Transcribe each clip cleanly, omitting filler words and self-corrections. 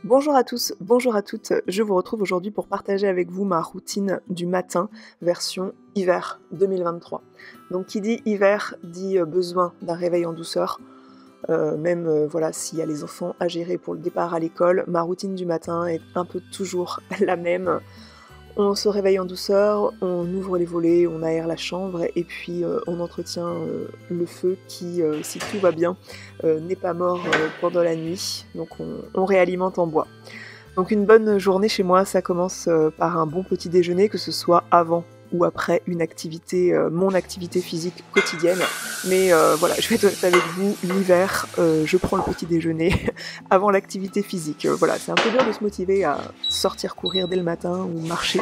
Bonjour à tous, bonjour à toutes, je vous retrouve aujourd'hui pour partager avec vous ma routine du matin, version hiver 2023. Donc qui dit hiver dit besoin d'un réveil en douceur, voilà, s'il y a les enfants à gérer pour le départ à l'école, ma routine du matin est un peu toujours la même. On se réveille en douceur, on ouvre les volets, on aère la chambre et puis on entretient le feu qui, si tout va bien, n'est pas mort pendant la nuit. Donc on réalimente en bois. Donc une bonne journée chez moi, ça commence par un bon petit déjeuner, que ce soit avant ou après une activité, mon activité physique quotidienne. Mais voilà, je vais être honnête avec vous, l'hiver, je prends le petit déjeuner avant l'activité physique. Voilà, c'est un peu dur de se motiver à sortir courir dès le matin ou marcher.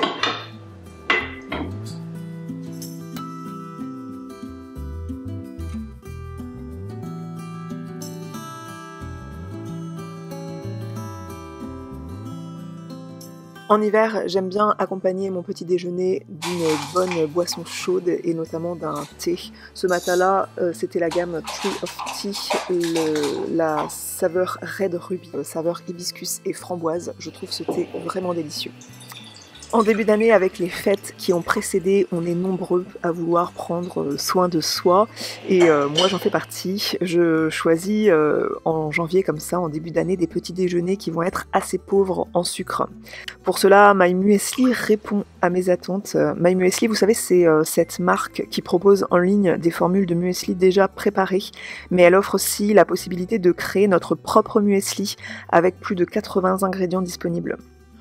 En hiver, j'aime bien accompagner mon petit déjeuner d'une bonne boisson chaude et notamment d'un thé. Ce matin-là, c'était la gamme Tree of Tea, la saveur Red Ruby, saveur hibiscus et framboise. Je trouve ce thé vraiment délicieux. En début d'année, avec les fêtes qui ont précédé, on est nombreux à vouloir prendre soin de soi et moi j'en fais partie. Je choisis en janvier comme ça, en début d'année, des petits déjeuners qui vont être assez pauvres en sucre. Pour cela, My Muesli répond à mes attentes. My Muesli, vous savez, c'est cette marque qui propose en ligne des formules de muesli déjà préparées, mais elle offre aussi la possibilité de créer notre propre muesli avec plus de 80 ingrédients disponibles.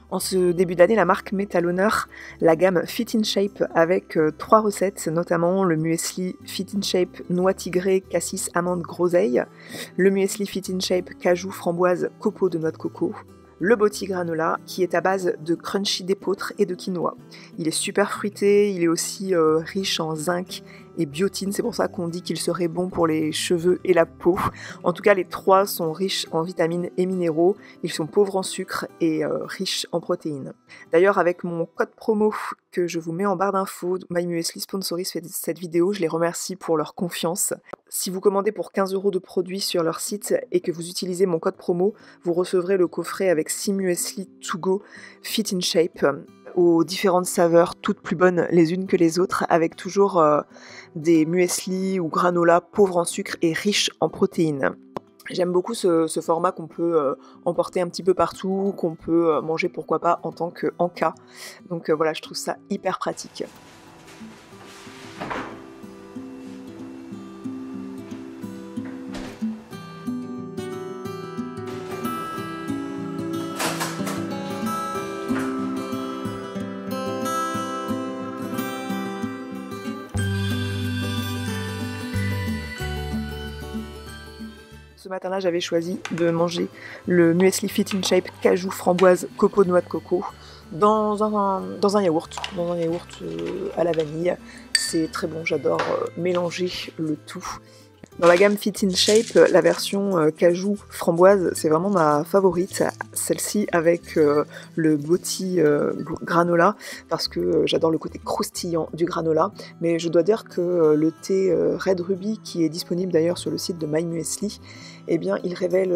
En ce début d'année, la marque met à l'honneur la gamme Fit in Shape avec 3 recettes, notamment le muesli Fit in Shape noix tigrée, cassis, amande, groseille, le muesli Fit in Shape cajou, framboise, copeaux de noix de coco, le Botti Granola qui est à base de crunchy d'épeautre et de quinoa. Il est super fruité, il est aussi riche en zinc et biotine, c'est pour ça qu'on dit qu'il serait bon pour les cheveux et la peau. En tout cas, les trois sont riches en vitamines et minéraux, ils sont pauvres en sucre et riches en protéines. D'ailleurs, avec mon code promo que je vous mets en barre d'infos, My Muesli sponsorise cette vidéo, je les remercie pour leur confiance. Si vous commandez pour 15 € de produits sur leur site et que vous utilisez mon code promo, vous recevrez le coffret avec 6 muesli to go Fit in Shape aux différentes saveurs, toutes plus bonnes les unes que les autres, avec toujours des muesli ou granola pauvres en sucre et riches en protéines. J'aime beaucoup ce format qu'on peut emporter un petit peu partout, qu'on peut manger pourquoi pas en tant qu'en-cas. Donc voilà, je trouve ça hyper pratique. Ce matin-là, j'avais choisi de manger le muesli Fit in Shape cajou, framboise, copeaux de noix de coco dans un yaourt à la vanille. C'est très bon, j'adore mélanger le tout. Dans la gamme Fit in Shape, la version cajou framboise, c'est vraiment ma favorite, celle-ci avec le Botti granola, parce que j'adore le côté croustillant du granola, mais je dois dire que le thé Red Ruby, qui est disponible d'ailleurs sur le site de My Muesli, eh bien il révèle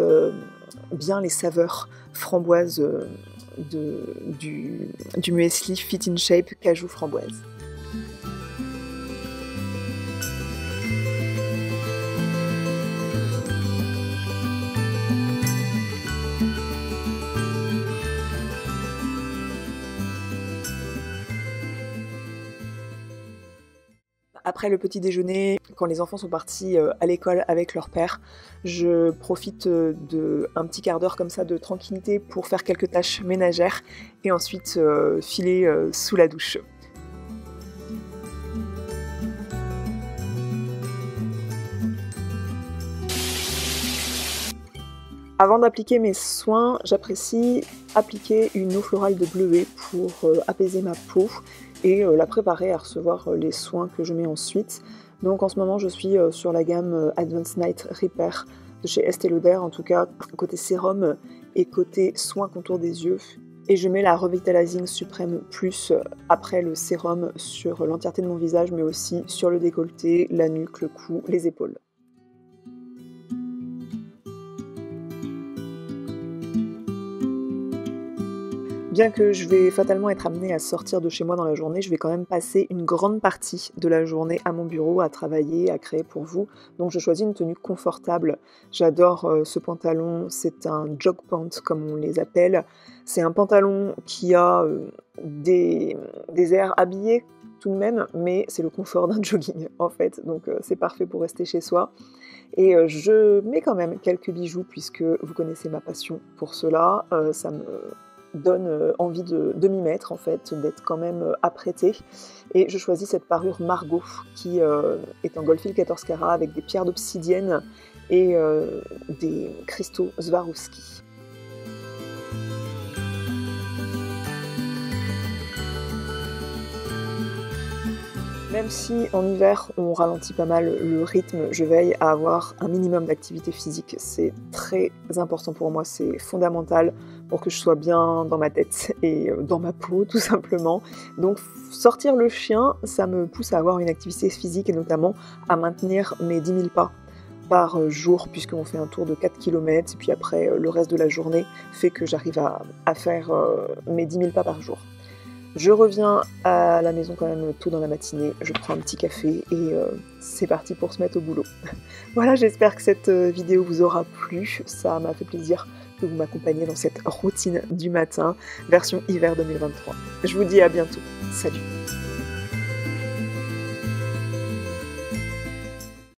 bien les saveurs framboises du muesli Fit in Shape cajou framboise. Après le petit déjeuner, quand les enfants sont partis à l'école avec leur père, je profite d'un petit quart d'heure comme ça de tranquillité pour faire quelques tâches ménagères et ensuite filer sous la douche. Avant d'appliquer mes soins, j'apprécie appliquer une eau florale de bleuet pour apaiser ma peau et la préparer à recevoir les soins que je mets ensuite. Donc en ce moment je suis sur la gamme Advanced Night Repair de chez Estée Lauder, en tout cas côté sérum et côté soins contour des yeux. Et je mets la Revitalizing Supreme Plus après le sérum sur l'entièreté de mon visage, mais aussi sur le décolleté, la nuque, le cou, les épaules. Bien que je vais fatalement être amenée à sortir de chez moi dans la journée, je vais quand même passer une grande partie de la journée à mon bureau, à travailler, à créer pour vous. Donc je choisis une tenue confortable. J'adore ce pantalon, c'est un jog pant comme on les appelle. C'est un pantalon qui a des airs habillés tout de même, mais c'est le confort d'un jogging en fait, donc c'est parfait pour rester chez soi. Et je mets quand même quelques bijoux puisque vous connaissez ma passion pour cela, ça me donne envie de m'y mettre en fait, d'être quand même apprêtée. Et je choisis cette parure Margot qui est en Goldfield 14 carats avec des pierres d'obsidienne et des cristaux Swarovski. Même si en hiver on ralentit pas mal le rythme, je veille à avoir un minimum d'activité physique. C'est très important pour moi, c'est fondamental pour que je sois bien dans ma tête et dans ma peau tout simplement. Donc sortir le chien, ça me pousse à avoir une activité physique et notamment à maintenir mes 10 000 pas par jour puisqu'on fait un tour de 4 km et puis après le reste de la journée fait que j'arrive à faire mes 10 000 pas par jour. Je reviens à la maison quand même tôt dans la matinée, je prends un petit café et c'est parti pour se mettre au boulot. Voilà, j'espère que cette vidéo vous aura plu, ça m'a fait plaisir que vous m'accompagniez dans cette routine du matin, version hiver 2023. Je vous dis à bientôt, salut!